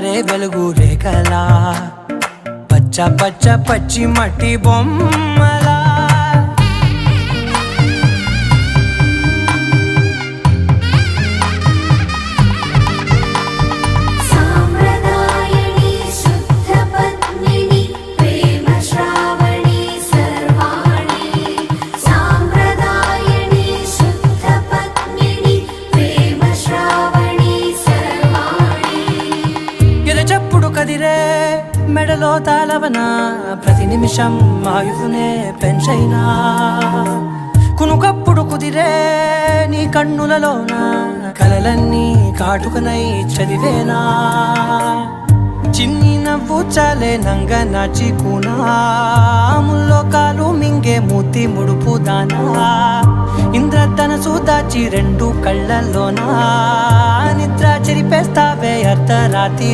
జారే వెలుగు రేఖలా పచ్చ పచ్చ పచ్చి మట్టి బొమ్మలా చెప్పుడు కదిరే మెడలో తాళవన ప్రతి నిమిషం ఆయుధునే పెంచైనా కునుకప్పుడు కుదిరే నీ కన్నులలోన కలలన్నీ కాటుకనై చదివేనా చిన్ని నవ్వు చాలే నంగ నాచి కూనాముల్లో కాలు మింగే మూతి ముడుపు దానా ఇంద్రధనసు దాచి రెండు కళ్ళల్లోనా నిద్ర చెరిపేస్తావే అర్ధరాత్రి